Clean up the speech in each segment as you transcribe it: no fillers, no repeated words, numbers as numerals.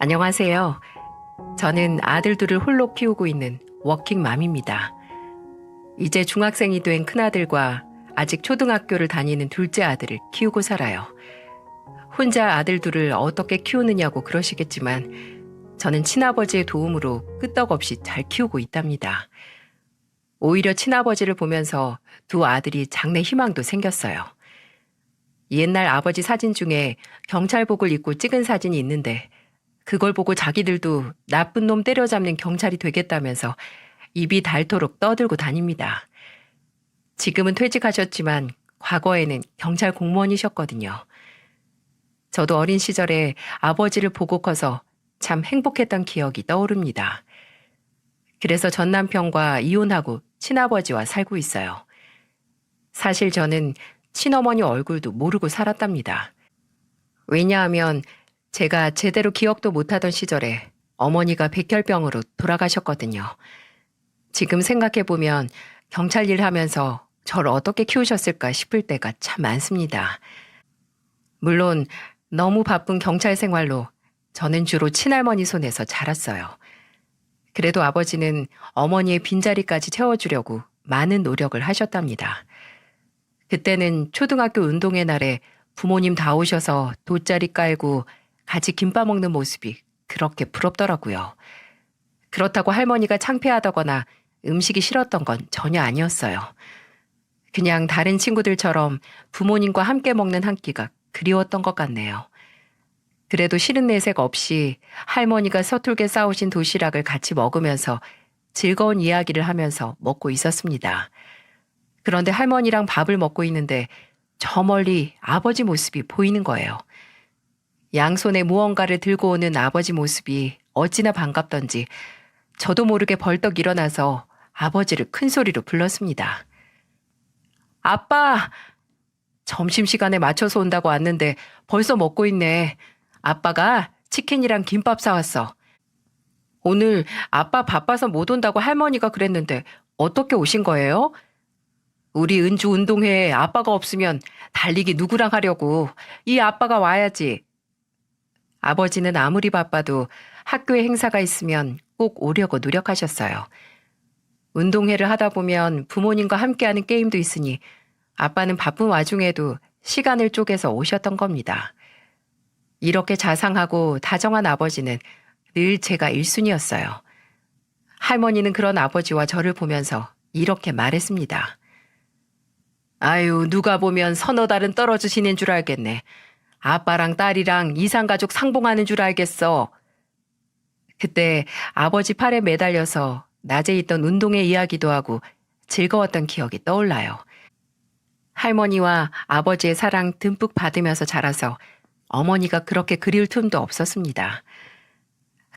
안녕하세요. 저는 아들 둘을 홀로 키우고 있는 워킹맘입니다. 이제 중학생이 된 큰아들과 아직 초등학교를 다니는 둘째 아들을 키우고 살아요. 혼자 아들 둘을 어떻게 키우느냐고 그러시겠지만 저는 친아버지의 도움으로 끄떡없이 잘 키우고 있답니다. 오히려 친아버지를 보면서 두 아들이 장래 희망도 생겼어요. 옛날 아버지 사진 중에 경찰복을 입고 찍은 사진이 있는데 그걸 보고 자기들도 나쁜 놈 때려잡는 경찰이 되겠다면서 입이 닳도록 떠들고 다닙니다. 지금은 퇴직하셨지만 과거에는 경찰 공무원이셨거든요. 저도 어린 시절에 아버지를 보고 커서 참 행복했던 기억이 떠오릅니다. 그래서 전 남편과 이혼하고 친아버지와 살고 있어요. 사실 저는 친어머니 얼굴도 모르고 살았답니다. 왜냐하면 제가 제대로 기억도 못하던 시절에 어머니가 백혈병으로 돌아가셨거든요. 지금 생각해보면 경찰 일 하면서 저를 어떻게 키우셨을까 싶을 때가 참 많습니다. 물론 너무 바쁜 경찰 생활로 저는 주로 친할머니 손에서 자랐어요. 그래도 아버지는 어머니의 빈자리까지 채워주려고 많은 노력을 하셨답니다. 그때는 초등학교 운동회 날에 부모님 다 오셔서 돗자리 깔고 같이 김밥 먹는 모습이 그렇게 부럽더라고요. 그렇다고 할머니가 창피하다거나 음식이 싫었던 건 전혀 아니었어요. 그냥 다른 친구들처럼 부모님과 함께 먹는 한 끼가 그리웠던 것 같네요. 그래도 싫은 내색 없이 할머니가 서툴게 싸우신 도시락을 같이 먹으면서 즐거운 이야기를 하면서 먹고 있었습니다. 그런데 할머니랑 밥을 먹고 있는데 저 멀리 아버지 모습이 보이는 거예요. 양손에 무언가를 들고 오는 아버지 모습이 어찌나 반갑던지 저도 모르게 벌떡 일어나서 아버지를 큰 소리로 불렀습니다. 아빠! 점심시간에 맞춰서 온다고 왔는데 벌써 먹고 있네. 아빠가 치킨이랑 김밥 사왔어. 오늘 아빠 바빠서 못 온다고 할머니가 그랬는데 어떻게 오신 거예요? 우리 은주 운동회에 아빠가 없으면 달리기 누구랑 하려고. 이 아빠가 와야지. 아버지는 아무리 바빠도 학교에 행사가 있으면 꼭 오려고 노력하셨어요. 운동회를 하다 보면 부모님과 함께하는 게임도 있으니 아빠는 바쁜 와중에도 시간을 쪼개서 오셨던 겁니다. 이렇게 자상하고 다정한 아버지는 늘 제가 1순위였어요. 할머니는 그런 아버지와 저를 보면서 이렇게 말했습니다. 아유, 누가 보면 서너 달은 떨어지시는 줄 알겠네. 아빠랑 딸이랑 이산가족 상봉하는 줄 알겠어. 그때 아버지 팔에 매달려서 낮에 있던 운동회 이야기도 하고 즐거웠던 기억이 떠올라요. 할머니와 아버지의 사랑 듬뿍 받으면서 자라서 어머니가 그렇게 그리울 틈도 없었습니다.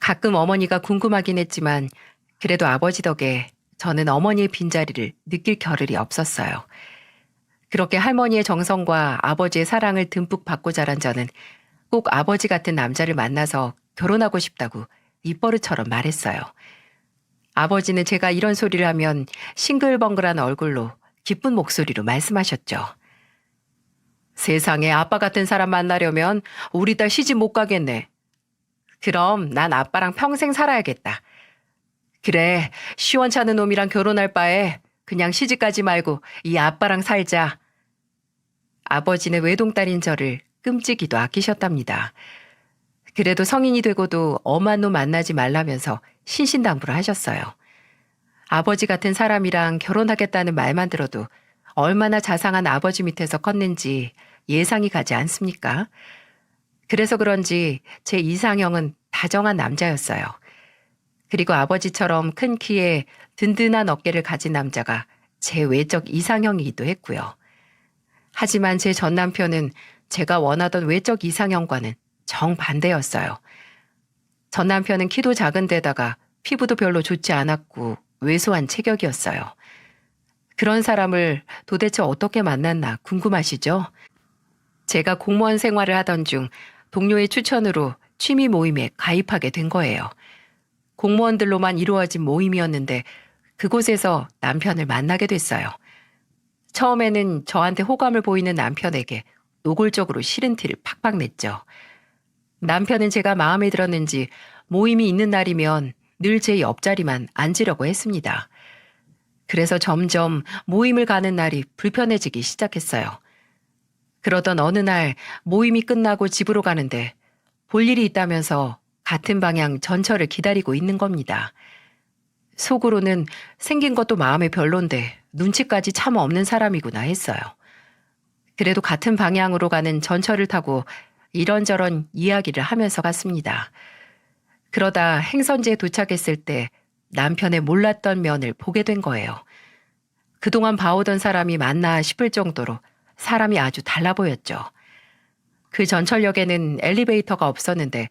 가끔 어머니가 궁금하긴 했지만 그래도 아버지 덕에 저는 어머니의 빈자리를 느낄 겨를이 없었어요. 그렇게 할머니의 정성과 아버지의 사랑을 듬뿍 받고 자란 저는 꼭 아버지 같은 남자를 만나서 결혼하고 싶다고 입버릇처럼 말했어요. 아버지는 제가 이런 소리를 하면 싱글벙글한 얼굴로 기쁜 목소리로 말씀하셨죠. 세상에 아빠 같은 사람 만나려면 우리 딸 시집 못 가겠네. 그럼 난 아빠랑 평생 살아야겠다. 그래, 시원찮은 놈이랑 결혼할 바에 그냥 시집가지 말고 이 아빠랑 살자. 아버지는 외동딸인 저를 끔찍이도 아끼셨답니다. 그래도 성인이 되고도 엄한 놈 만나지 말라면서 신신당부를 하셨어요. 아버지 같은 사람이랑 결혼하겠다는 말만 들어도 얼마나 자상한 아버지 밑에서 컸는지 예상이 가지 않습니까? 그래서 그런지 제 이상형은 다정한 남자였어요. 그리고 아버지처럼 큰 키에 든든한 어깨를 가진 남자가 제 외적 이상형이기도 했고요. 하지만 제 전 남편은 제가 원하던 외적 이상형과는 정반대였어요. 전 남편은 키도 작은 데다가 피부도 별로 좋지 않았고 왜소한 체격이었어요. 그런 사람을 도대체 어떻게 만났나 궁금하시죠? 제가 공무원 생활을 하던 중 동료의 추천으로 취미 모임에 가입하게 된 거예요. 공무원들로만 이루어진 모임이었는데 그곳에서 남편을 만나게 됐어요. 처음에는 저한테 호감을 보이는 남편에게 노골적으로 싫은 티를 팍팍 냈죠. 남편은 제가 마음에 들었는지 모임이 있는 날이면 늘 제 옆자리만 앉으려고 했습니다. 그래서 점점 모임을 가는 날이 불편해지기 시작했어요. 그러던 어느 날 모임이 끝나고 집으로 가는데 볼 일이 있다면서 같은 방향 전철을 기다리고 있는 겁니다. 속으로는 생긴 것도 마음에 별론데 눈치까지 참 없는 사람이구나 했어요. 그래도 같은 방향으로 가는 전철을 타고 이런저런 이야기를 하면서 갔습니다. 그러다 행선지에 도착했을 때 남편의 몰랐던 면을 보게 된 거예요. 그동안 봐오던 사람이 맞나 싶을 정도로 사람이 아주 달라 보였죠. 그 전철역에는 엘리베이터가 없었는데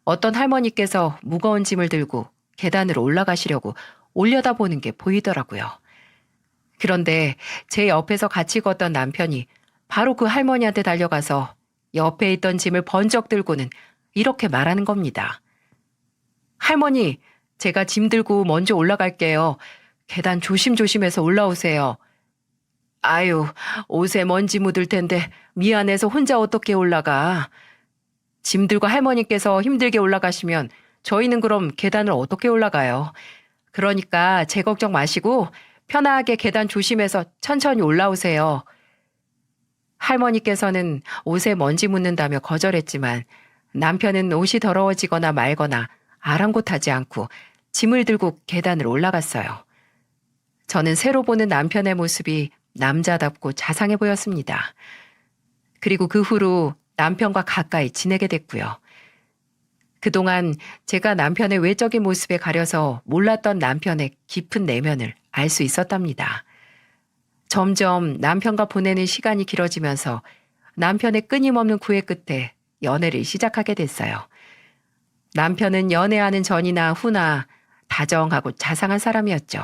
어떤 할머니께서 무거운 짐을 들고 계단으로 올라가시려고 올려다보는 게 보이더라고요. 그런데 제 옆에서 같이 걷던 남편이 바로 그 할머니한테 달려가서 옆에 있던 짐을 번쩍 들고는 이렇게 말하는 겁니다. 할머니, 제가 짐 들고 먼저 올라갈게요. 계단 조심조심해서 올라오세요. 아유, 옷에 먼지 묻을 텐데 미안해서 혼자 어떻게 올라가. 짐 들고 할머니께서 힘들게 올라가시면 저희는 그럼 계단을 어떻게 올라가요. 그러니까 제 걱정 마시고 편하게 계단 조심해서 천천히 올라오세요. 할머니께서는 옷에 먼지 묻는다며 거절했지만 남편은 옷이 더러워지거나 말거나 아랑곳하지 않고 짐을 들고 계단을 올라갔어요. 저는 새로 보는 남편의 모습이 남자답고 자상해 보였습니다. 그리고 그 후로 남편과 가까이 지내게 됐고요. 그동안 제가 남편의 외적인 모습에 가려서 몰랐던 남편의 깊은 내면을 알 수 있었답니다. 점점 남편과 보내는 시간이 길어지면서 남편의 끊임없는 구애 끝에 연애를 시작하게 됐어요. 남편은 연애하는 전이나 후나 다정하고 자상한 사람이었죠.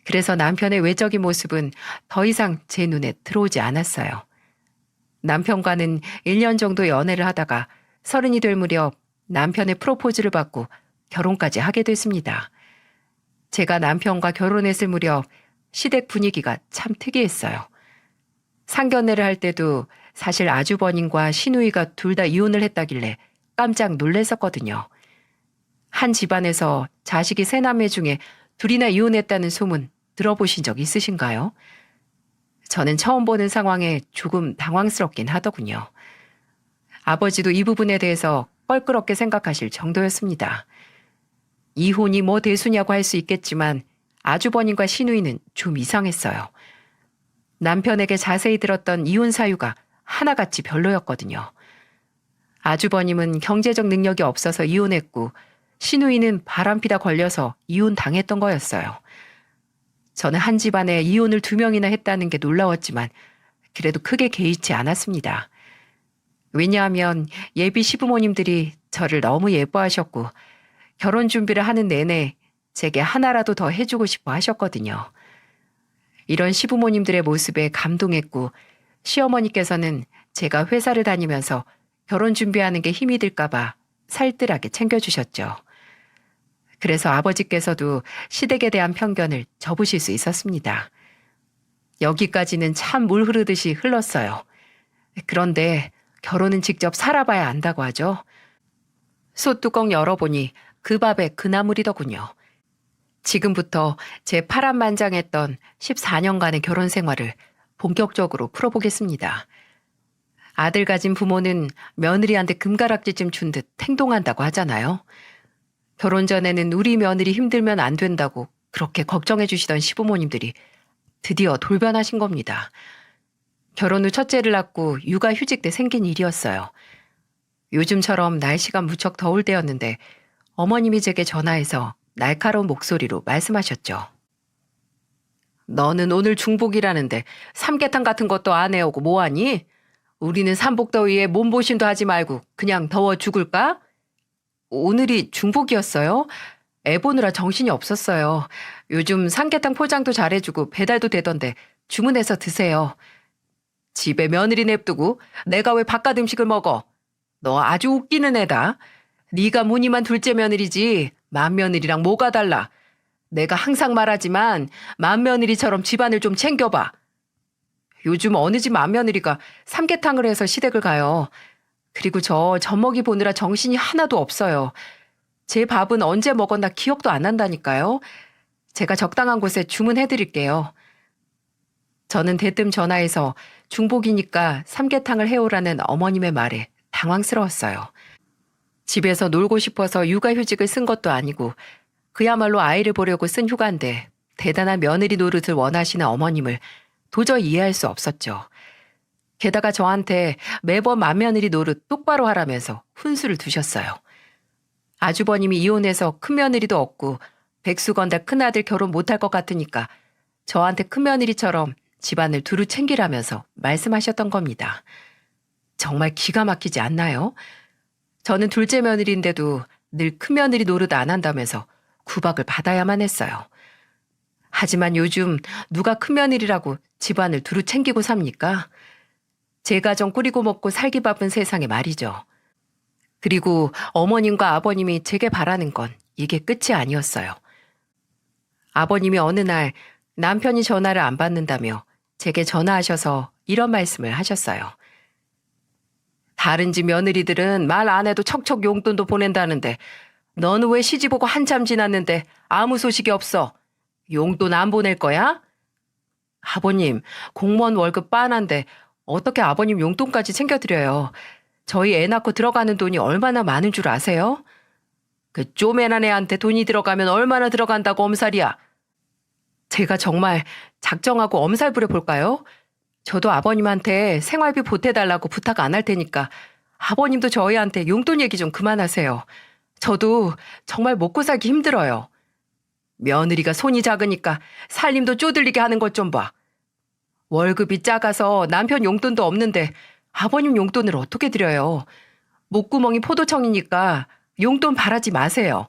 그래서 남편의 외적인 모습은 더 이상 제 눈에 들어오지 않았어요. 남편과는 1년 정도 연애를 하다가 30이 될 무렵 남편의 프로포즈를 받고 결혼까지 하게 됐습니다. 제가 남편과 결혼했을 무렵 시댁 분위기가 참 특이했어요. 상견례를 할 때도 사실 아주버님과 시누이가 둘 다 이혼을 했다길래 깜짝 놀랐었거든요. 한 집안에서 자식이 세 남매 중에 둘이나 이혼했다는 소문 들어보신 적 있으신가요? 저는 처음 보는 상황에 조금 당황스럽긴 하더군요. 아버지도 이 부분에 대해서 껄끄럽게 생각하실 정도였습니다. 이혼이 뭐 대수냐고 할 수 있겠지만 아주버님과 시누이는 좀 이상했어요. 남편에게 자세히 들었던 이혼 사유가 하나같이 별로였거든요. 아주버님은 경제적 능력이 없어서 이혼했고 시누이는 바람피다 걸려서 이혼당했던 거였어요. 저는 한 집안에 이혼을 2명이나 했다는 게 놀라웠지만 그래도 크게 개의치 않았습니다. 왜냐하면 예비 시부모님들이 저를 너무 예뻐하셨고 결혼 준비를 하는 내내 제게 하나라도 더 해주고 싶어 하셨거든요. 이런 시부모님들의 모습에 감동했고 시어머니께서는 제가 회사를 다니면서 결혼 준비하는 게 힘이 들까봐 살뜰하게 챙겨주셨죠. 그래서 아버지께서도 시댁에 대한 편견을 접으실 수 있었습니다. 여기까지는 참 물 흐르듯이 흘렀어요. 그런데 결혼은 직접 살아봐야 안다고 하죠. 솥뚜껑 열어보니 그 밥에 그 나물이더군요. 지금부터 제 파란만장했던 14년간의 결혼 생활을 본격적으로 풀어보겠습니다. 아들 가진 부모는 며느리한테 금가락지쯤 준 듯 행동한다고 하잖아요. 결혼 전에는 우리 며느리 힘들면 안 된다고 그렇게 걱정해 주시던 시부모님들이 드디어 돌변하신 겁니다. 결혼 후 첫째를 낳고 육아휴직 때 생긴 일이었어요. 요즘처럼 날씨가 무척 더울 때였는데 어머님이 제게 전화해서 날카로운 목소리로 말씀하셨죠. 너는 오늘 중복이라는데 삼계탕 같은 것도 안 해오고 뭐하니? 우리는 삼복더위에 몸보신도 하지 말고 그냥 더워 죽을까? 오늘이 중복이었어요? 애 보느라 정신이 없었어요. 요즘 삼계탕 포장도 잘해주고 배달도 되던데 주문해서 드세요. 집에 며느리 냅두고 내가 왜 바깥 음식을 먹어? 너 아주 웃기는 애다. 네가 무늬만 둘째 며느리지 맏며느리랑 뭐가 달라. 내가 항상 말하지만 맏며느리처럼 집안을 좀 챙겨봐. 요즘 어느 집 맏며느리가 삼계탕을 해서 시댁을 가요. 그리고 저 젖먹이 보느라 정신이 하나도 없어요. 제 밥은 언제 먹었나 기억도 안 난다니까요. 제가 적당한 곳에 주문해드릴게요. 저는 대뜸 전화해서 중복이니까 삼계탕을 해오라는 어머님의 말에 당황스러웠어요. 집에서 놀고 싶어서 육아휴직을 쓴 것도 아니고 그야말로 아이를 보려고 쓴 휴가인데 대단한 며느리 노릇을 원하시는 어머님을 도저히 이해할 수 없었죠. 게다가 저한테 매번 맏며느리 노릇 똑바로 하라면서 훈수를 두셨어요. 아주버님이 이혼해서 큰며느리도 없고 백수건달 큰아들 결혼 못할 것 같으니까 저한테 큰며느리처럼 집안을 두루 챙기라면서 말씀하셨던 겁니다. 정말 기가 막히지 않나요? 저는 둘째 며느리인데도 늘 큰며느리 노릇 안 한다면서 구박을 받아야만 했어요. 하지만 요즘 누가 큰며느리라고 집안을 두루 챙기고 삽니까? 제 가정 꾸리고 먹고 살기 바쁜 세상에 말이죠. 그리고 어머님과 아버님이 제게 바라는 건 이게 끝이 아니었어요. 아버님이 어느 날 남편이 전화를 안 받는다며 제게 전화하셔서 이런 말씀을 하셨어요. 다른 집 며느리들은 말 안 해도 척척 용돈도 보낸다는데 너는 왜 시집 오고 한참 지났는데 아무 소식이 없어? 용돈 안 보낼 거야? 아버님, 공무원 월급 빤한데 어떻게 아버님 용돈까지 챙겨드려요? 저희 애 낳고 들어가는 돈이 얼마나 많은 줄 아세요? 그 쪼매난 애한테 돈이 들어가면 얼마나 들어간다고 엄살이야? 제가 정말 작정하고 엄살 부려볼까요? 저도 아버님한테 생활비 보태달라고 부탁 안 할 테니까 아버님도 저희한테 용돈 얘기 좀 그만하세요. 저도 정말 먹고 살기 힘들어요. 며느리가 손이 작으니까 살림도 쪼들리게 하는 것 좀 봐. 월급이 작아서 남편 용돈도 없는데 아버님 용돈을 어떻게 드려요? 목구멍이 포도청이니까 용돈 바라지 마세요.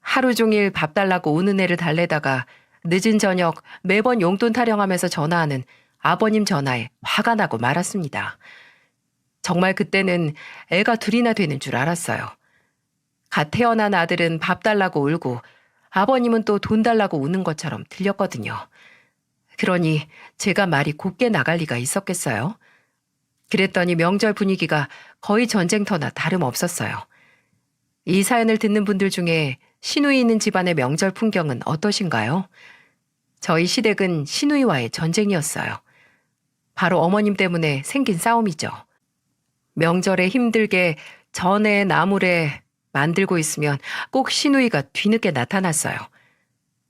하루 종일 밥 달라고 우는 애를 달래다가 늦은 저녁 매번 용돈 타령하면서 전화하는 아버님 전화에 화가 나고 말았습니다. 정말 그때는 애가 둘이나 되는 줄 알았어요. 갓 태어난 아들은 밥 달라고 울고 아버님은 또 돈 달라고 우는 것처럼 들렸거든요. 그러니 제가 말이 곱게 나갈 리가 있었겠어요. 그랬더니 명절 분위기가 거의 전쟁터나 다름없었어요. 이 사연을 듣는 분들 중에 시누이 있는 집안의 명절 풍경은 어떠신가요? 저희 시댁은 시누이와의 전쟁이었어요. 바로 어머님 때문에 생긴 싸움이죠. 명절에 힘들게 전에 나물에 만들고 있으면 꼭 시누이가 뒤늦게 나타났어요.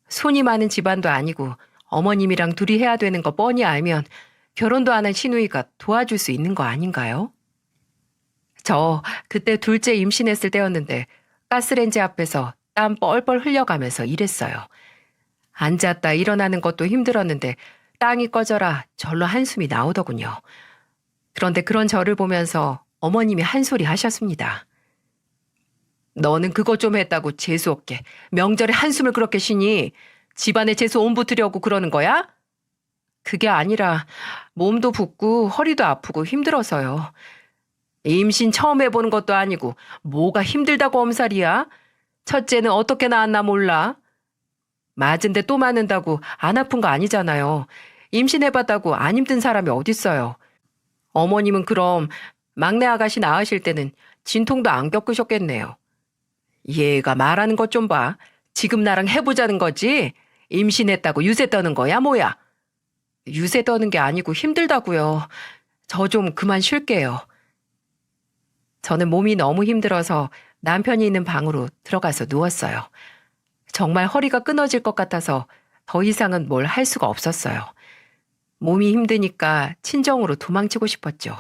손이 많은 집안도 아니고 어머님이랑 둘이 해야 되는 거 뻔히 알면 결혼도 안 한 시누이가 도와줄 수 있는 거 아닌가요? 저 그때 둘째 임신했을 때였는데 가스레인지 앞에서 땀 뻘뻘 흘려가면서 일했어요. 앉았다 일어나는 것도 힘들었는데 땅이 꺼져라 절로 한숨이 나오더군요. 그런데 그런 저를 보면서 어머님이 한 소리 하셨습니다. 너는 그거 좀 했다고 재수없게 명절에 한숨을 그렇게 쉬니 집안에 재수 옮부트려고 그러는 거야? 그게 아니라 몸도 붓고 허리도 아프고 힘들어서요. 임신 처음 해보는 것도 아니고 뭐가 힘들다고 엄살이야? 첫째는 어떻게 낳았나 몰라. 맞은데 또 맞는다고 안 아픈 거 아니잖아요. 임신해봤다고 안 힘든 사람이 어딨어요. 어머님은 그럼 막내 아가씨 낳으실 때는 진통도 안 겪으셨겠네요. 얘가 말하는 것 좀 봐. 지금 나랑 해보자는 거지? 임신했다고 유세 떠는 거야 뭐야? 유세 떠는 게 아니고 힘들다고요. 저 좀 그만 쉴게요. 저는 몸이 너무 힘들어서 남편이 있는 방으로 들어가서 누웠어요. 정말 허리가 끊어질 것 같아서 더 이상은 뭘 할 수가 없었어요. 몸이 힘드니까 친정으로 도망치고 싶었죠.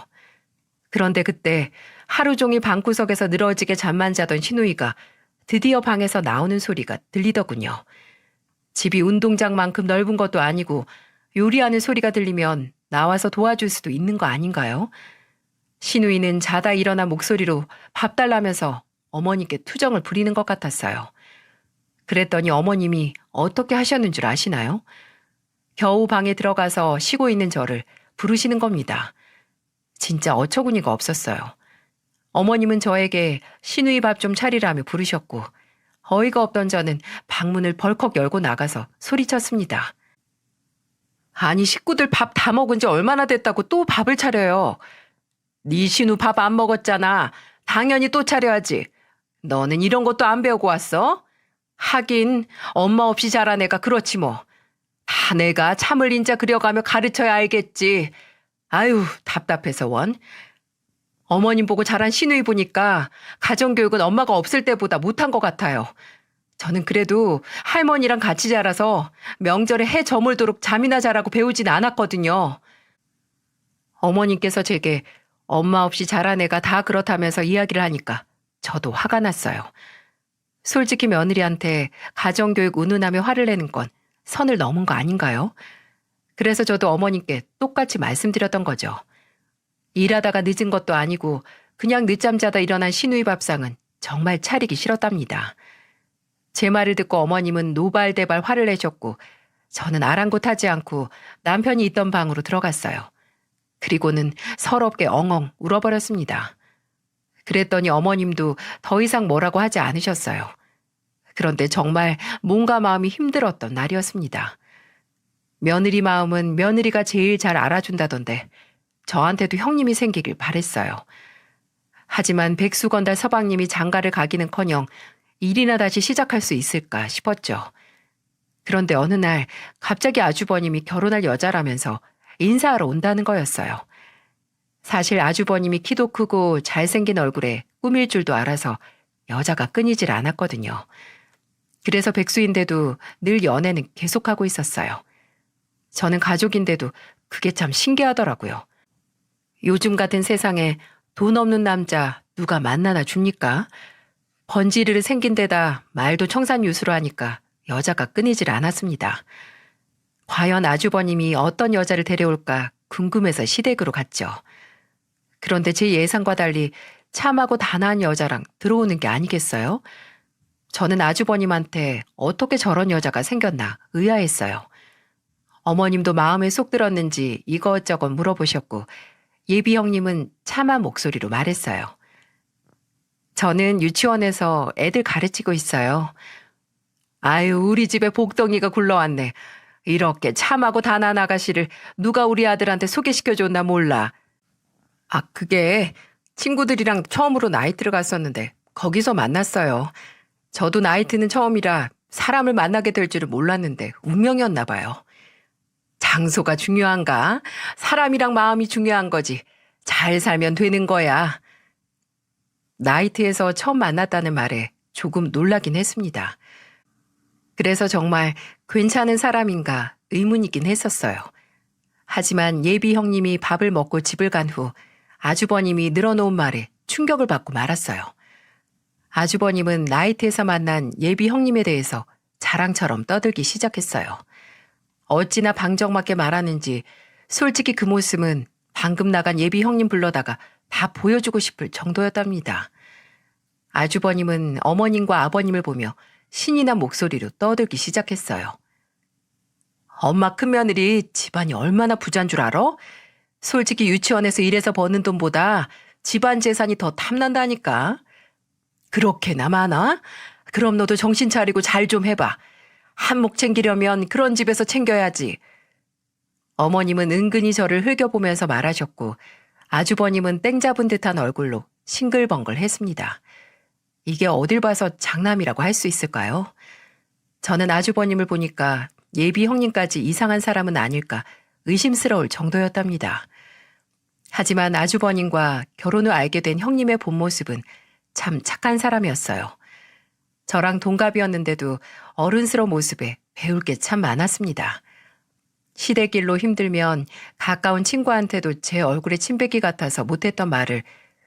그런데 그때 하루 종일 방구석에서 늘어지게 잠만 자던 시누이가 드디어 방에서 나오는 소리가 들리더군요. 집이 운동장만큼 넓은 것도 아니고 요리하는 소리가 들리면 나와서 도와줄 수도 있는 거 아닌가요? 시누이는 자다 일어난 목소리로 밥 달라면서 어머니께 투정을 부리는 것 같았어요. 그랬더니 어머님이 어떻게 하셨는 줄 아시나요? 겨우 방에 들어가서 쉬고 있는 저를 부르시는 겁니다. 진짜 어처구니가 없었어요. 어머님은 저에게 시누이 밥 좀 차리라며 부르셨고 어이가 없던 저는 방문을 벌컥 열고 나가서 소리쳤습니다. 아니 식구들 밥 다 먹은 지 얼마나 됐다고 또 밥을 차려요. 네 신우 밥 안 먹었잖아. 당연히 또 차려야지. 너는 이런 것도 안 배우고 왔어? 하긴 엄마 없이 자란 애가 그렇지 뭐. 다 내가 참을 인자 그려가며 가르쳐야 알겠지. 아유, 답답해서 원. 어머님 보고 자란 시누이 보니까 가정교육은 엄마가 없을 때보다 못한 것 같아요. 저는 그래도 할머니랑 같이 자라서 명절에 해 저물도록 잠이나 자라고 배우진 않았거든요. 어머님께서 제게 엄마 없이 자란 애가 다 그렇다면서 이야기를 하니까 저도 화가 났어요. 솔직히 며느리한테 가정교육 운운하며 화를 내는 건 선을 넘은 거 아닌가요? 그래서 저도 어머님께 똑같이 말씀드렸던 거죠. 일하다가 늦은 것도 아니고 그냥 늦잠 자다 일어난 시누이 밥상은 정말 차리기 싫었답니다. 제 말을 듣고 어머님은 노발대발 화를 내셨고 저는 아랑곳하지 않고 남편이 있던 방으로 들어갔어요. 그리고는 서럽게 엉엉 울어버렸습니다. 그랬더니 어머님도 더 이상 뭐라고 하지 않으셨어요. 그런데 정말 몸과 마음이 힘들었던 날이었습니다. 며느리 마음은 며느리가 제일 잘 알아준다던데 저한테도 형님이 생기길 바랬어요. 하지만 백수건달 서방님이 장가를 가기는커녕 일이나 다시 시작할 수 있을까 싶었죠. 그런데 어느 날 갑자기 아주버님이 결혼할 여자라면서 인사하러 온다는 거였어요. 사실 아주버님이 키도 크고 잘생긴 얼굴에 꾸밀 줄도 알아서 여자가 끊이질 않았거든요. 그래서 백수인데도 늘 연애는 계속하고 있었어요. 저는 가족인데도 그게 참 신기하더라고요. 요즘 같은 세상에 돈 없는 남자 누가 만나나 줍니까? 번지르르 생긴 데다 말도 청산유수로 하니까 여자가 끊이질 않았습니다. 과연 아주버님이 어떤 여자를 데려올까 궁금해서 시댁으로 갔죠. 그런데 제 예상과 달리 참하고 단아한 여자랑 들어오는 게 아니겠어요? 저는 아주버님한테 어떻게 저런 여자가 생겼나 의아했어요. 어머님도 마음에 쏙 들었는지 이것저것 물어보셨고 예비 형님은 참한 목소리로 말했어요. 저는 유치원에서 애들 가르치고 있어요. 아유, 우리 집에 복덩이가 굴러왔네. 이렇게 참하고 단아한 아가씨를 누가 우리 아들한테 소개시켜줬나 몰라. 아, 그게 친구들이랑 처음으로 나이트를 갔었는데 거기서 만났어요. 저도 나이트는 처음이라 사람을 만나게 될 줄은 몰랐는데 운명이었나 봐요. 장소가 중요한가? 사람이랑 마음이 중요한 거지. 잘 살면 되는 거야. 나이트에서 처음 만났다는 말에 조금 놀라긴 했습니다. 그래서 정말 괜찮은 사람인가 의문이긴 했었어요. 하지만 예비 형님이 밥을 먹고 집을 간 후 아주버님이 늘어놓은 말에 충격을 받고 말았어요. 아주버님은 나이트에서 만난 예비 형님에 대해서 자랑처럼 떠들기 시작했어요. 어찌나 방정맞게 말하는지 솔직히 그 모습은 방금 나간 예비 형님 불러다가 다 보여주고 싶을 정도였답니다. 아주버님은 어머님과 아버님을 보며 신이 난 목소리로 떠들기 시작했어요. 엄마 큰며느리 집안이 얼마나 부자인 줄 알아? 솔직히 유치원에서 일해서 버는 돈보다 집안 재산이 더 탐난다니까. 그렇게나 많아? 그럼 너도 정신 차리고 잘 좀 해봐. 한몫 챙기려면 그런 집에서 챙겨야지. 어머님은 은근히 저를 흘겨보면서 말하셨고 아주버님은 땡 잡은 듯한 얼굴로 싱글벙글 했습니다. 이게 어딜 봐서 장남이라고 할 수 있을까요? 저는 아주버님을 보니까 예비 형님까지 이상한 사람은 아닐까 의심스러울 정도였답니다. 하지만 아주버님과 결혼 후 알게 된 형님의 본 모습은 참 착한 사람이었어요. 저랑 동갑이었는데도 어른스러운 모습에 배울 게 참 많았습니다. 시댁일로 힘들면 가까운 친구한테도 제 얼굴에 침뱉기 같아서 못했던 말을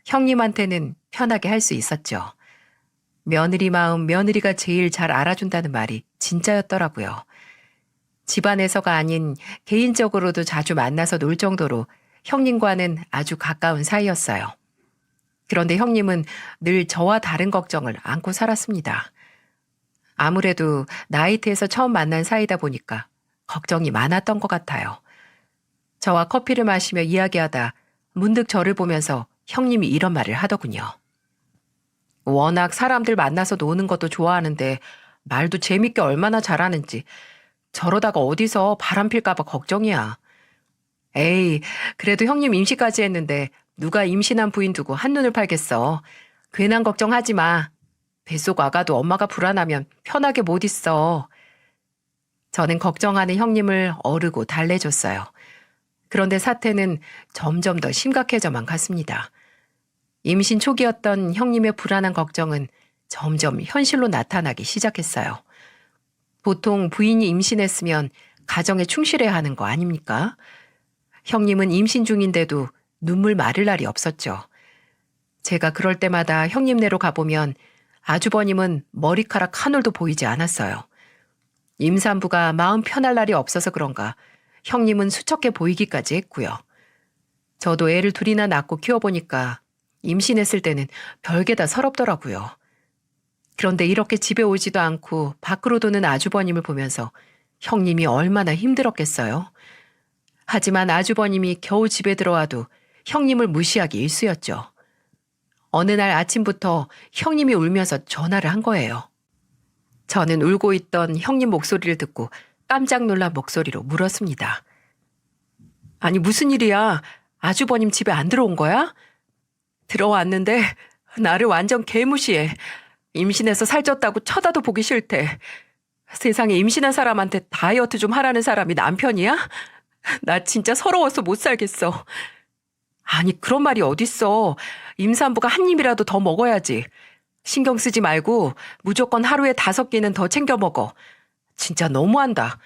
형님한테는 편하게 할 수 있었죠. 며느리 마음 며느리가 제일 잘 알아준다는 말이 진짜였더라고요. 집안에서가 아닌 개인적으로도 자주 만나서 놀 정도로 형님과는 아주 가까운 사이였어요. 그런데 형님은 늘 저와 다른 걱정을 안고 살았습니다. 아무래도 나이트에서 처음 만난 사이다 보니까 걱정이 많았던 것 같아요. 저와 커피를 마시며 이야기하다 문득 저를 보면서 형님이 이런 말을 하더군요. 워낙 사람들 만나서 노는 것도 좋아하는데 말도 재밌게 얼마나 잘하는지 저러다가 어디서 바람 필까 봐 걱정이야. 에이, 그래도 형님 임시까지 했는데 누가 임신한 부인 두고 한눈을 팔겠어. 괜한 걱정하지 마. 뱃속 아가도 엄마가 불안하면 편하게 못 있어. 저는 걱정하는 형님을 어르고 달래줬어요. 그런데 사태는 점점 더 심각해져만 갔습니다. 임신 초기였던 형님의 불안한 걱정은 점점 현실로 나타나기 시작했어요. 보통 부인이 임신했으면 가정에 충실해야 하는 거 아닙니까? 형님은 임신 중인데도 눈물 마를 날이 없었죠. 제가 그럴 때마다 형님네로 가보면 아주버님은 머리카락 한 올도 보이지 않았어요. 임산부가 마음 편할 날이 없어서 그런가 형님은 수척해 보이기까지 했고요. 저도 애를 둘이나 낳고 키워보니까 임신했을 때는 별게 다 서럽더라고요. 그런데 이렇게 집에 오지도 않고 밖으로 도는 아주버님을 보면서 형님이 얼마나 힘들었겠어요. 하지만 아주버님이 겨우 집에 들어와도 형님을 무시하기 일쑤였죠. 어느 날 아침부터 형님이 울면서 전화를 한 거예요. 저는 울고 있던 형님 목소리를 듣고 깜짝 놀란 목소리로 물었습니다. 아니 무슨 일이야? 아주버님 집에 안 들어온 거야? 들어왔는데 나를 완전 개무시해. 임신해서 살쪘다고 쳐다도 보기 싫대. 세상에 임신한 사람한테 다이어트 좀 하라는 사람이 남편이야? 나 진짜 서러워서 못 살겠어. 아니 그런 말이 어딨어. 임산부가 한 입이라도 더 먹어야지. 신경 쓰지 말고 무조건 하루에 5끼는 더 챙겨 먹어. 진짜 너무한다.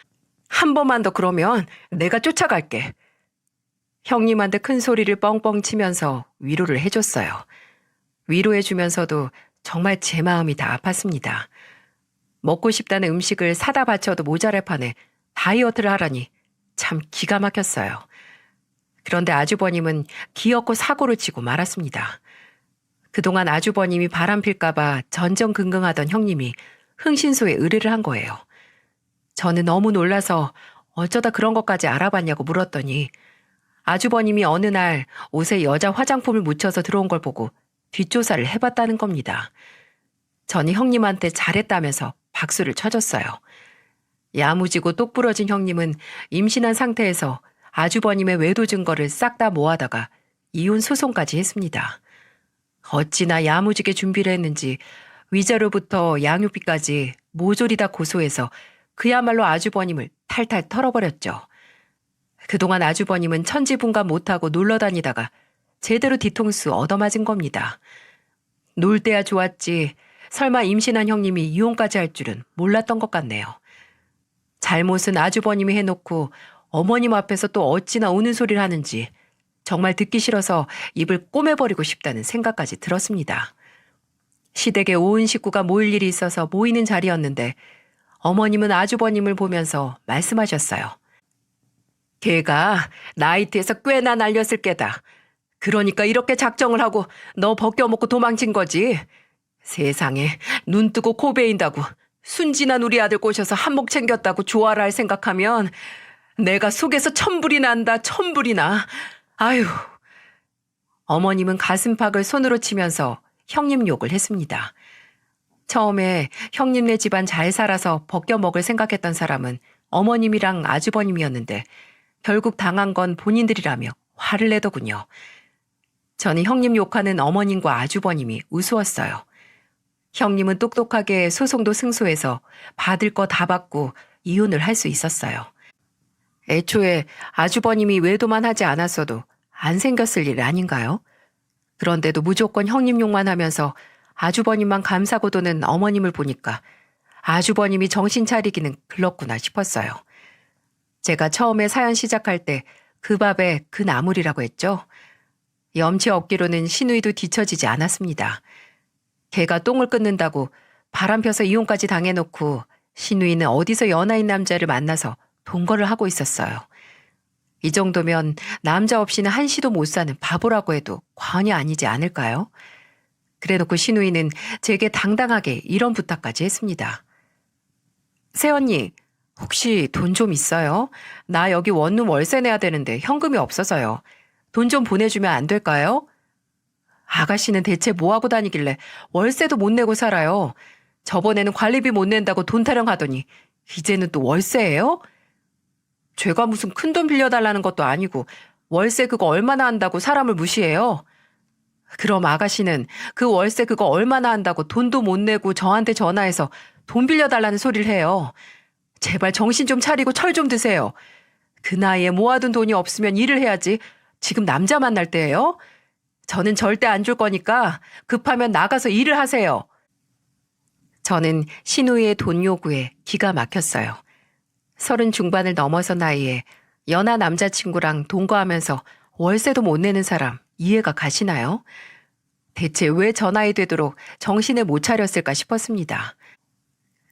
한 번만 더 그러면 내가 쫓아갈게. 형님한테 큰 소리를 뻥뻥 치면서 위로를 해줬어요. 위로해주면서도 정말 제 마음이 다 아팠습니다. 먹고 싶다는 음식을 사다 바쳐도 모자랄 판에 다이어트를 하라니 참 기가 막혔어요. 그런데 아주버님은 기어코 사고를 치고 말았습니다. 그동안 아주버님이 바람필까봐 전전긍긍하던 형님이 흥신소에 의뢰를 한 거예요. 저는 너무 놀라서 어쩌다 그런 것까지 알아봤냐고 물었더니 아주버님이 어느 날 옷에 여자 화장품을 묻혀서 들어온 걸 보고 뒷조사를 해봤다는 겁니다. 저는 형님한테 잘했다면서 박수를 쳐줬어요. 야무지고 똑부러진 형님은 임신한 상태에서 아주버님의 외도 증거를 싹 다 모아다가 이혼 소송까지 했습니다. 어찌나 야무지게 준비를 했는지 위자료부터 양육비까지 모조리 다 고소해서 그야말로 아주버님을 탈탈 털어버렸죠. 그동안 아주버님은 천지분간 못하고 놀러다니다가 제대로 뒤통수 얻어맞은 겁니다. 놀 때야 좋았지 설마 임신한 형님이 이혼까지 할 줄은 몰랐던 것 같네요. 잘못은 아주버님이 해놓고 어머님 앞에서 또 어찌나 우는 소리를 하는지 정말 듣기 싫어서 입을 꼬매버리고 싶다는 생각까지 들었습니다. 시댁에 온 식구가 모일 일이 있어서 모이는 자리였는데 어머님은 아주버님을 보면서 말씀하셨어요. 걔가 나이트에서 꽤나 날렸을 게다. 그러니까 이렇게 작정을 하고 너 벗겨먹고 도망친 거지. 세상에 눈 뜨고 코 베인다고 순진한 우리 아들 꼬셔서 한몫 챙겼다고 좋아라 할 생각하면 내가 속에서 천불이 난다 천불이 나. 아유. 어머님은 가슴팍을 손으로 치면서 형님 욕을 했습니다. 처음에 형님네 집안 잘 살아서 벗겨먹을 생각했던 사람은 어머님이랑 아주버님이었는데 결국 당한 건 본인들이라며 화를 내더군요. 저는 형님 욕하는 어머님과 아주버님이 우스웠어요. 형님은 똑똑하게 소송도 승소해서 받을 거 다 받고 이혼을 할 수 있었어요. 애초에 아주버님이 외도만 하지 않았어도 안 생겼을 일 아닌가요? 그런데도 무조건 형님 욕만 하면서 아주버님만 감싸고 도는 어머님을 보니까 아주버님이 정신 차리기는 글렀구나 싶었어요. 제가 처음에 사연 시작할 때 그 밥에 그 나물이라고 했죠. 염치 없기로는 시누이도 뒤처지지 않았습니다. 걔가 똥을 끊는다고 바람 펴서 이혼까지 당해놓고 시누이는 어디서 연하인 남자를 만나서 동거를 하고 있었어요. 이 정도면 남자 없이는 한시도 못 사는 바보라고 해도 과언이 아니지 않을까요? 그래놓고 시누이는 제게 당당하게 이런 부탁까지 했습니다. 새언니, 혹시 돈 좀 있어요? 나 여기 원룸 월세 내야 되는데 현금이 없어서요. 돈 좀 보내주면 안 될까요? 아가씨는 대체 뭐하고 다니길래 월세도 못 내고 살아요. 저번에는 관리비 못 낸다고 돈 타령하더니 이제는 또 월세예요? 제가 무슨 큰돈 빌려달라는 것도 아니고 월세 그거 얼마나 한다고 사람을 무시해요? 그럼 아가씨는 그 월세 그거 얼마나 한다고 돈도 못 내고 저한테 전화해서 돈 빌려달라는 소리를 해요. 제발 정신 좀 차리고 철 좀 드세요. 그 나이에 모아둔 돈이 없으면 일을 해야지. 지금 남자 만날 때예요? 저는 절대 안 줄 거니까 급하면 나가서 일을 하세요. 저는 신우이의 돈 요구에 기가 막혔어요. 30 중반을 넘어선 나이에 연하 남자친구랑 동거하면서 월세도 못 내는 사람 이해가 가시나요? 대체 왜 저 나이 되도록 정신을 못 차렸을까 싶었습니다.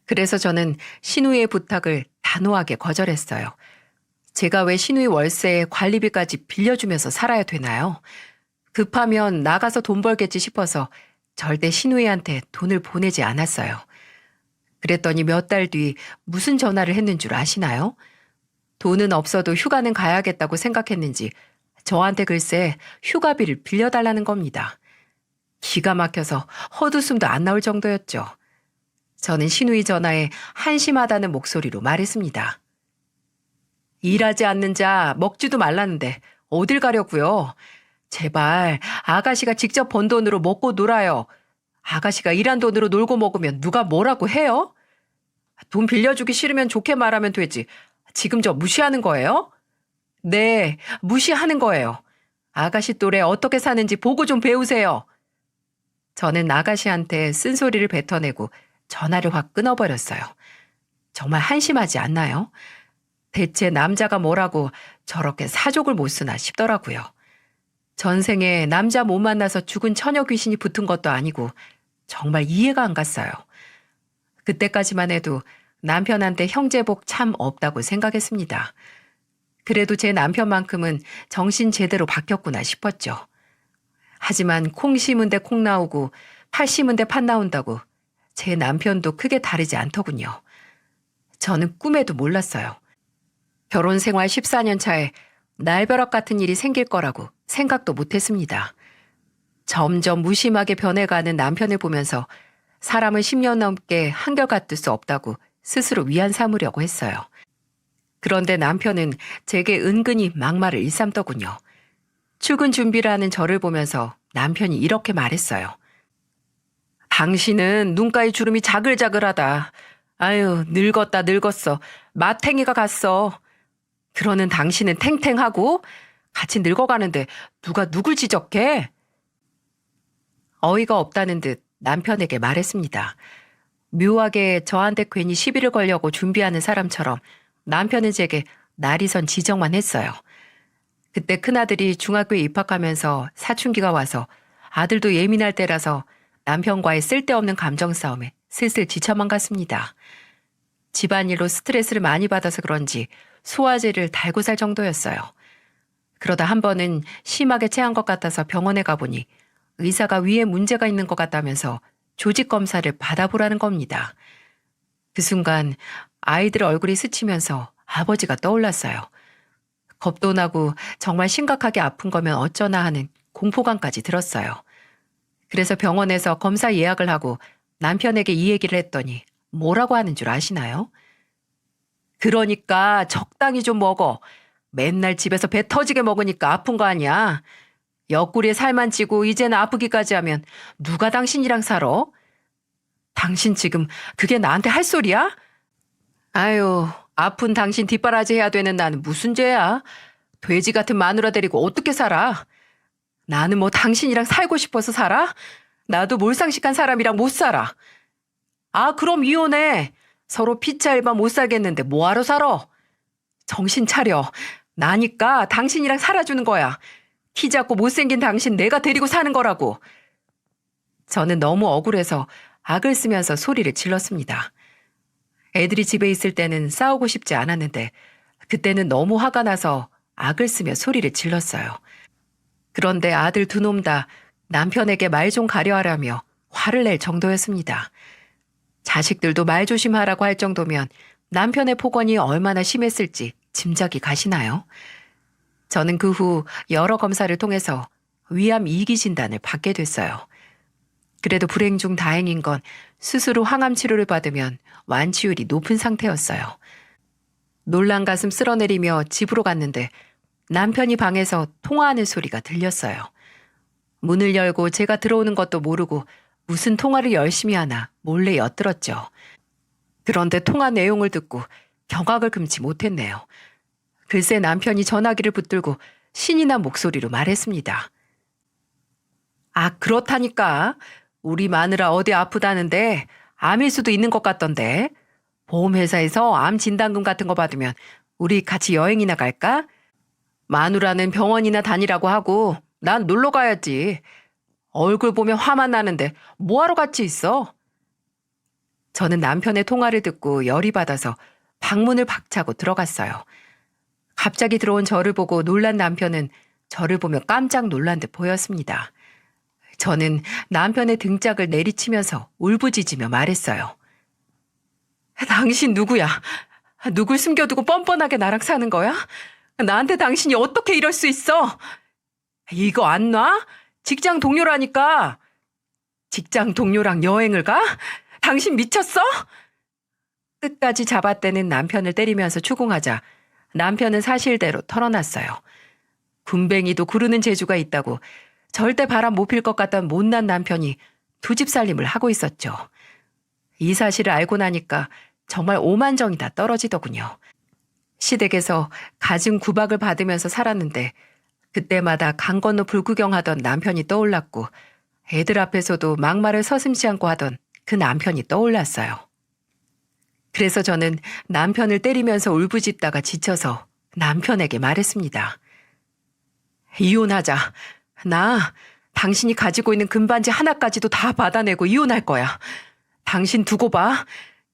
그래서 저는 신우이의 부탁을 단호하게 거절했어요. 제가 왜 신우이 월세에 관리비까지 빌려주면서 살아야 되나요? 급하면 나가서 돈 벌겠지 싶어서 절대 신우이한테 돈을 보내지 않았어요. 그랬더니 몇 달 뒤 무슨 전화를 했는 줄 아시나요? 돈은 없어도 휴가는 가야겠다고 생각했는지 저한테 글쎄 휴가비를 빌려달라는 겁니다. 기가 막혀서 헛웃음도 안 나올 정도였죠. 저는 신우이 전화에 한심하다는 목소리로 말했습니다. 일하지 않는 자 먹지도 말라는데 어딜 가려고요? 제발 아가씨가 직접 번 돈으로 먹고 놀아요. 아가씨가 일한 돈으로 놀고 먹으면 누가 뭐라고 해요? 돈 빌려주기 싫으면 좋게 말하면 되지. 지금 저 무시하는 거예요? 네, 무시하는 거예요. 아가씨 또래 어떻게 사는지 보고 좀 배우세요. 저는 아가씨한테 쓴소리를 뱉어내고 전화를 확 끊어버렸어요. 정말 한심하지 않나요? 대체 남자가 뭐라고 저렇게 사족을 못 쓰나 싶더라고요. 전생에 남자 못 만나서 죽은 처녀 귀신이 붙은 것도 아니고 정말 이해가 안 갔어요. 그때까지만 해도 남편한테 형제복 참 없다고 생각했습니다. 그래도 제 남편만큼은 정신 제대로 바뀌었구나 싶었죠. 하지만 콩 심은 데 콩 나오고 팥 심은 데 팥 나온다고 제 남편도 크게 다르지 않더군요. 저는 꿈에도 몰랐어요. 결혼 생활 14년 차에 날벼락 같은 일이 생길 거라고 생각도 못했습니다. 점점 무심하게 변해가는 남편을 보면서 사람을 10년 넘게 한결같을 수 없다고 스스로 위안 삼으려고 했어요. 그런데 남편은 제게 은근히 막말을 일삼더군요. 출근 준비를 하는 저를 보면서 남편이 이렇게 말했어요. 당신은 눈가에 주름이 자글자글하다. 아유, 늙었다 늙었어. 마탱이가 갔어. 그러는 당신은 탱탱하고 같이 늙어가는데 누가 누굴 지적해? 어이가 없다는 듯 남편에게 말했습니다. 묘하게 저한테 괜히 시비를 걸려고 준비하는 사람처럼 남편은 제게 날이선 지적만 했어요. 그때 큰아들이 중학교에 입학하면서 사춘기가 와서 아들도 예민할 때라서 남편과의 쓸데없는 감정 싸움에 슬슬 지쳐만 갔습니다. 집안일로 스트레스를 많이 받아서 그런지 소화제를 달고 살 정도였어요. 그러다 한 번은 심하게 체한 것 같아서 병원에 가보니 의사가 위에 문제가 있는 것 같다면서 조직 검사를 받아보라는 겁니다. 그 순간 아이들 얼굴이 스치면서 아버지가 떠올랐어요. 겁도 나고 정말 심각하게 아픈 거면 어쩌나 하는 공포감까지 들었어요. 그래서 병원에서 검사 예약을 하고 남편에게 이 얘기를 했더니 뭐라고 하는 줄 아시나요? 그러니까 적당히 좀 먹어. 맨날 집에서 배 터지게 먹으니까 아픈 거 아니야. 옆구리에 살만 찌고 이제는 아프기까지 하면 누가 당신이랑 살아? 당신 지금 그게 나한테 할 소리야? 아유, 아픈 당신 뒷바라지 해야 되는 나는 무슨 죄야? 돼지 같은 마누라 데리고 어떻게 살아? 나는 뭐 당신이랑 살고 싶어서 살아? 나도 몰상식한 사람이랑 못 살아. 아, 그럼 이혼해. 서로 피차 일반 못 살겠는데 뭐하러 살아? 정신 차려. 나니까 당신이랑 살아주는 거야. 키 작고 못생긴 당신 내가 데리고 사는 거라고. 저는 너무 억울해서 악을 쓰면서 소리를 질렀습니다. 애들이 집에 있을 때는 싸우고 싶지 않았는데 그때는 너무 화가 나서 악을 쓰며 소리를 질렀어요. 그런데 아들 두 놈 다 남편에게 말 좀 가려하라며 화를 낼 정도였습니다. 자식들도 말 조심하라고 할 정도면 남편의 폭언이 얼마나 심했을지 짐작이 가시나요? 저는 그 후 여러 검사를 통해서 위암 2기 진단을 받게 됐어요. 그래도 불행 중 다행인 건 스스로 항암 치료를 받으면 완치율이 높은 상태였어요. 놀란 가슴 쓸어내리며 집으로 갔는데 남편이 방에서 통화하는 소리가 들렸어요. 문을 열고 제가 들어오는 것도 모르고 무슨 통화를 열심히 하나 몰래 엿들었죠. 그런데 통화 내용을 듣고 경악을 금치 못했네요. 글쎄 남편이 전화기를 붙들고 신이 난 목소리로 말했습니다. 아, 그렇다니까. 우리 마누라 어디 아프다는데 암일 수도 있는 것 같던데. 보험회사에서 암 진단금 같은 거 받으면 우리 같이 여행이나 갈까? 마누라는 병원이나 다니라고 하고 난 놀러 가야지. 얼굴 보면 화만 나는데 뭐하러 같이 있어? 저는 남편의 통화를 듣고 열이 받아서 방문을 박차고 들어갔어요. 갑자기 들어온 저를 보고 놀란 남편은 저를 보며 깜짝 놀란 듯 보였습니다. 저는 남편의 등짝을 내리치면서 울부짖으며 말했어요. 당신 누구야? 누굴 숨겨두고 뻔뻔하게 나랑 사는 거야? 나한테 당신이 어떻게 이럴 수 있어? 이거 안 놔? 직장 동료라니까. 직장 동료랑 여행을 가? 당신 미쳤어? 끝까지 잡아떼는 남편을 때리면서 추궁하자 남편은 사실대로 털어놨어요. 군뱅이도 구르는 재주가 있다고 절대 바람 못 필 것 같던 못난 남편이 두 집 살림을 하고 있었죠. 이 사실을 알고 나니까 정말 오만정이 다 떨어지더군요. 시댁에서 갖은 구박을 받으면서 살았는데 그때마다 강 건너 불구경하던 남편이 떠올랐고 애들 앞에서도 막말을 서슴지 않고 하던 그 남편이 떠올랐어요. 그래서 저는 남편을 때리면서 울부짖다가 지쳐서 남편에게 말했습니다. 이혼하자. 나 당신이 가지고 있는 금반지 하나까지도 다 받아내고 이혼할 거야. 당신 두고 봐.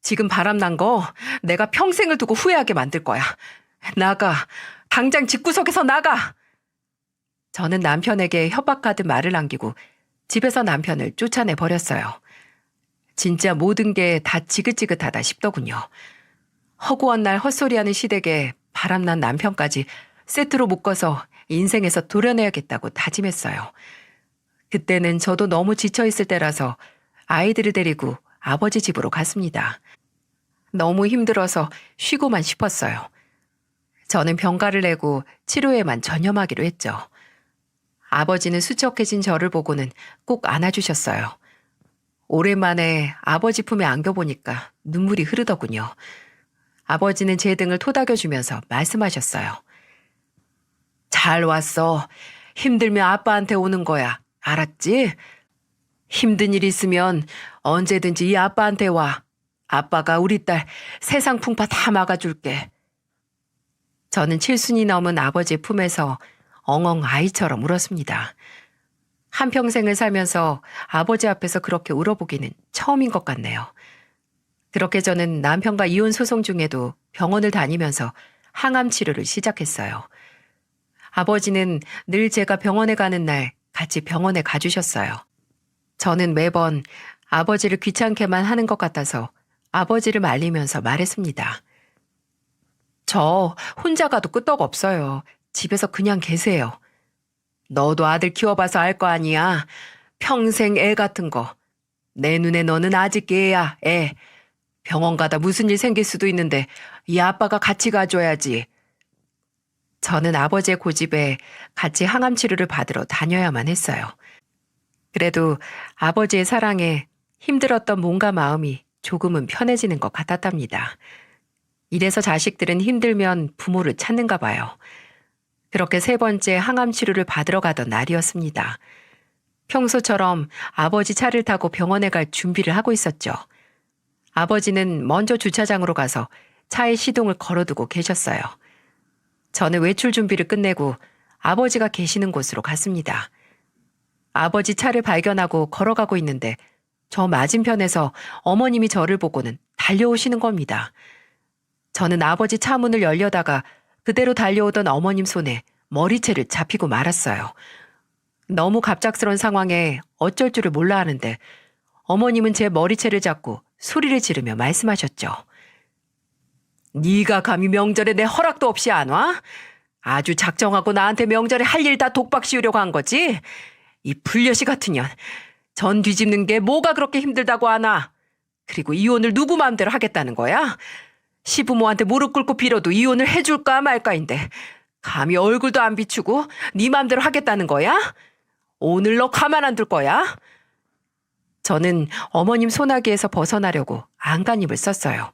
지금 바람난 거 내가 평생을 두고 후회하게 만들 거야. 나가. 당장 집구석에서 나가. 저는 남편에게 협박하듯 말을 남기고 집에서 남편을 쫓아내 버렸어요. 진짜 모든 게 다 지긋지긋하다 싶더군요. 허구한 날 헛소리하는 시댁에 바람난 남편까지 세트로 묶어서 인생에서 도려내야겠다고 다짐했어요. 그때는 저도 너무 지쳐있을 때라서 아이들을 데리고 아버지 집으로 갔습니다. 너무 힘들어서 쉬고만 싶었어요. 저는 병가를 내고 치료에만 전념하기로 했죠. 아버지는 수척해진 저를 보고는 꼭 안아주셨어요. 오랜만에 아버지 품에 안겨보니까 눈물이 흐르더군요. 아버지는 제 등을 토닥여주면서 말씀하셨어요. 잘 왔어. 힘들면 아빠한테 오는 거야. 알았지? 힘든 일 있으면 언제든지 이 아빠한테 와. 아빠가 우리 딸 세상 풍파 다 막아줄게. 저는 7순이 넘은 아버지의 품에서 엉엉 아이처럼 울었습니다. 한평생을 살면서 아버지 앞에서 그렇게 울어보기는 처음인 것 같네요. 그렇게 저는 남편과 이혼 소송 중에도 병원을 다니면서 항암 치료를 시작했어요. 아버지는 늘 제가 병원에 가는 날 같이 병원에 가주셨어요. 저는 매번 아버지를 귀찮게만 하는 것 같아서 아버지를 말리면서 말했습니다. 저 혼자 가도 끄떡 없어요. 집에서 그냥 계세요. 너도 아들 키워봐서 알 거 아니야. 평생 애 같은 거. 내 눈에 너는 아직 애야, 애. 병원 가다 무슨 일 생길 수도 있는데 이 아빠가 같이 가줘야지. 저는 아버지의 고집에 같이 항암 치료를 받으러 다녀야만 했어요. 그래도 아버지의 사랑에 힘들었던 몸과 마음이 조금은 편해지는 것 같았답니다. 이래서 자식들은 힘들면 부모를 찾는가 봐요. 그렇게 3번째 항암 치료를 받으러 가던 날이었습니다. 평소처럼 아버지 차를 타고 병원에 갈 준비를 하고 있었죠. 아버지는 먼저 주차장으로 가서 차에 시동을 걸어두고 계셨어요. 저는 외출 준비를 끝내고 아버지가 계시는 곳으로 갔습니다. 아버지 차를 발견하고 걸어가고 있는데 저 맞은편에서 어머님이 저를 보고는 달려오시는 겁니다. 저는 아버지 차 문을 열려다가 그대로 달려오던 어머님 손에 머리채를 잡히고 말았어요. 너무 갑작스러운 상황에 어쩔 줄을 몰라 하는데 어머님은 제 머리채를 잡고 소리를 지르며 말씀하셨죠. 네가 감히 명절에 내 허락도 없이 안 와? 아주 작정하고 나한테 명절에 할 일 다 독박 씌우려고 한 거지? 이 불려시 같은 년. 전 뒤집는 게 뭐가 그렇게 힘들다고 하나? 그리고 이혼을 누구 마음대로 하겠다는 거야? 시부모한테 무릎 꿇고 빌어도 이혼을 해줄까 말까인데 감히 얼굴도 안 비추고 네 맘대로 하겠다는 거야? 오늘 너 가만 안 둘 거야? 저는 어머님 소나기에서 벗어나려고 안간힘을 썼어요.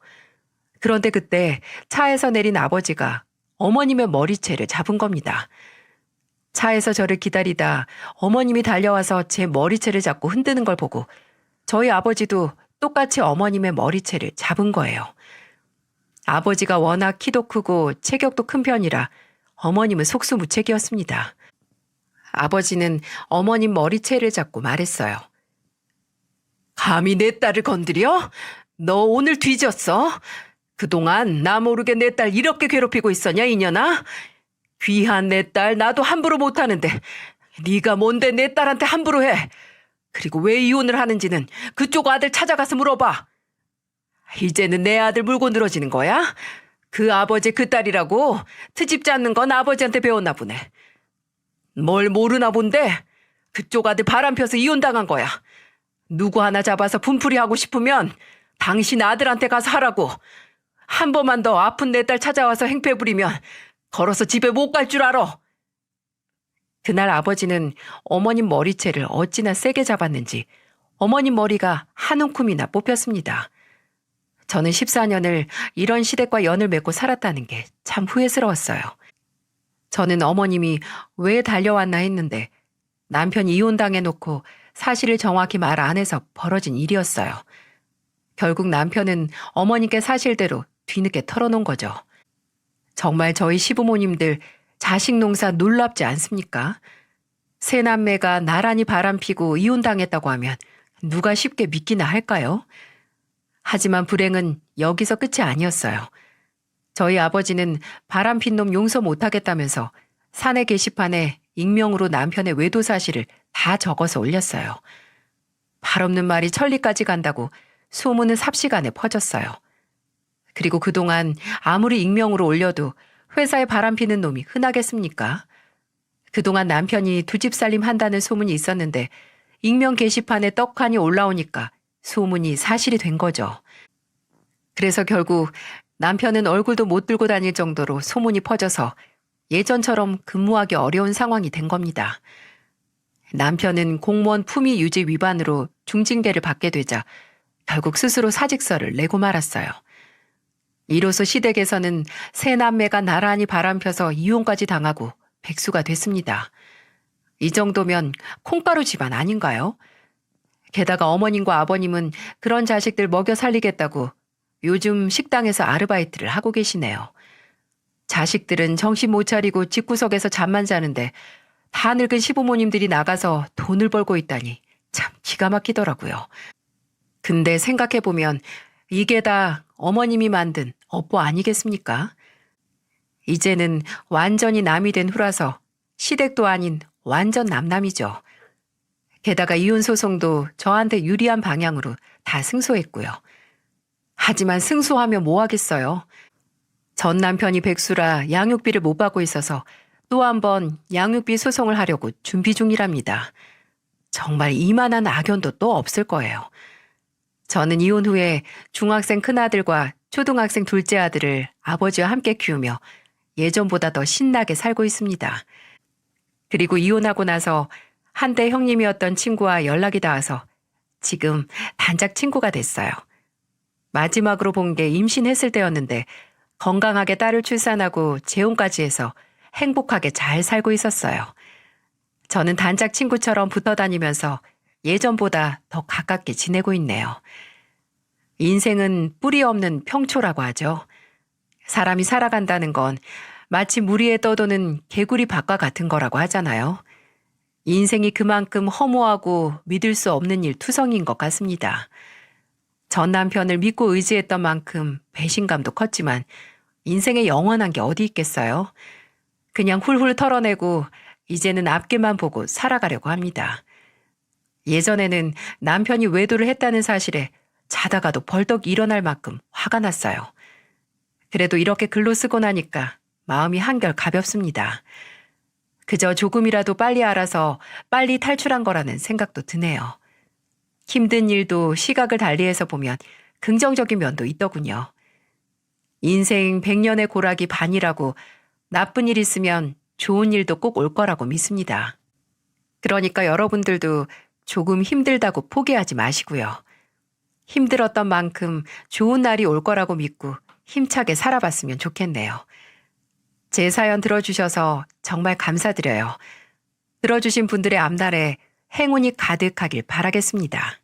그런데 그때 차에서 내린 아버지가 어머님의 머리채를 잡은 겁니다. 차에서 저를 기다리다 어머님이 달려와서 제 머리채를 잡고 흔드는 걸 보고 저희 아버지도 똑같이 어머님의 머리채를 잡은 거예요. 아버지가 워낙 키도 크고 체격도 큰 편이라 어머님은 속수무책이었습니다. 아버지는 어머님 머리채를 잡고 말했어요. 감히 내 딸을 건드려? 너 오늘 뒤졌어? 그동안 나 모르게 내 딸 이렇게 괴롭히고 있었냐 이년아? 귀한 내 딸 나도 함부로 못하는데 네가 뭔데 내 딸한테 함부로 해? 그리고 왜 이혼을 하는지는 그쪽 아들 찾아가서 물어봐. 이제는 내 아들 물고 늘어지는 거야? 그 아버지 그 딸이라고 트집 잡는 건 아버지한테 배웠나 보네. 뭘 모르나 본데 그쪽 아들 바람 펴서 이혼당한 거야. 누구 하나 잡아서 분풀이하고 싶으면 당신 아들한테 가서 하라고. 한 번만 더 아픈 내 딸 찾아와서 행패 부리면 걸어서 집에 못 갈 줄 알아. 그날 아버지는 어머님 머리채를 어찌나 세게 잡았는지 어머님 머리가 한 움큼이나 뽑혔습니다. 저는 14년을 이런 시댁과 연을 맺고 살았다는 게 참 후회스러웠어요. 저는 어머님이 왜 달려왔나 했는데 남편이 이혼당해놓고 사실을 정확히 말 안 해서 벌어진 일이었어요. 결국 남편은 어머님께 사실대로 뒤늦게 털어놓은 거죠. 정말 저희 시부모님들 자식 농사 놀랍지 않습니까? 세 남매가 나란히 바람피고 이혼당했다고 하면 누가 쉽게 믿기나 할까요? 하지만 불행은 여기서 끝이 아니었어요. 저희 아버지는 바람핀 놈 용서 못하겠다면서 사내 게시판에 익명으로 남편의 외도 사실을 다 적어서 올렸어요. 발 없는 말이 천리까지 간다고 소문은 삽시간에 퍼졌어요. 그리고 그동안 아무리 익명으로 올려도 회사에 바람피는 놈이 흔하겠습니까? 그동안 남편이 두 집 살림 한다는 소문이 있었는데 익명 게시판에 떡하니 올라오니까 소문이 사실이 된 거죠. 그래서 결국 남편은 얼굴도 못 들고 다닐 정도로 소문이 퍼져서 예전처럼 근무하기 어려운 상황이 된 겁니다. 남편은 공무원 품위 유지 위반으로 중징계를 받게 되자 결국 스스로 사직서를 내고 말았어요. 이로써 시댁에서는 세 남매가 나란히 바람펴서 이혼까지 당하고 백수가 됐습니다. 이 정도면 콩가루 집안 아닌가요? 게다가 어머님과 아버님은 그런 자식들 먹여 살리겠다고 요즘 식당에서 아르바이트를 하고 계시네요. 자식들은 정신 못 차리고 집구석에서 잠만 자는데 다 늙은 시부모님들이 나가서 돈을 벌고 있다니 참 기가 막히더라고요. 근데 생각해보면 이게 다 어머님이 만든 업보 아니겠습니까? 이제는 완전히 남이 된 후라서 시댁도 아닌 완전 남남이죠. 게다가 이혼 소송도 저한테 유리한 방향으로 다 승소했고요. 하지만 승소하면 뭐 하겠어요. 전 남편이 백수라 양육비를 못 받고 있어서 또 한 번 양육비 소송을 하려고 준비 중이랍니다. 정말 이만한 악연도 또 없을 거예요. 저는 이혼 후에 중학생 큰아들과 초등학생 둘째 아들을 아버지와 함께 키우며 예전보다 더 신나게 살고 있습니다. 그리고 이혼하고 나서 한때 형님이었던 친구와 연락이 닿아서 지금 단짝 친구가 됐어요. 마지막으로 본 게 임신했을 때였는데 건강하게 딸을 출산하고 재혼까지 해서 행복하게 잘 살고 있었어요. 저는 단짝 친구처럼 붙어 다니면서 예전보다 더 가깝게 지내고 있네요. 인생은 뿌리 없는 평초라고 하죠. 사람이 살아간다는 건 마치 물 위에 떠도는 개구리 밭과 같은 거라고 하잖아요. 인생이 그만큼 허무하고 믿을 수 없는 일 투성인 것 같습니다. 전 남편을 믿고 의지했던 만큼 배신감도 컸지만 인생에 영원한 게 어디 있겠어요? 그냥 훌훌 털어내고 이제는 앞길만 보고 살아가려고 합니다. 예전에는 남편이 외도를 했다는 사실에 자다가도 벌떡 일어날 만큼 화가 났어요. 그래도 이렇게 글로 쓰고 나니까 마음이 한결 가볍습니다. 그저 조금이라도 빨리 알아서 빨리 탈출한 거라는 생각도 드네요. 힘든 일도 시각을 달리해서 보면 긍정적인 면도 있더군요. 인생 100년의 고락이 반이라고 나쁜 일 있으면 좋은 일도 꼭 올 거라고 믿습니다. 그러니까 여러분들도 조금 힘들다고 포기하지 마시고요. 힘들었던 만큼 좋은 날이 올 거라고 믿고 힘차게 살아봤으면 좋겠네요. 제 사연 들어주셔서 정말 감사드려요. 들어주신 분들의 앞날에 행운이 가득하길 바라겠습니다.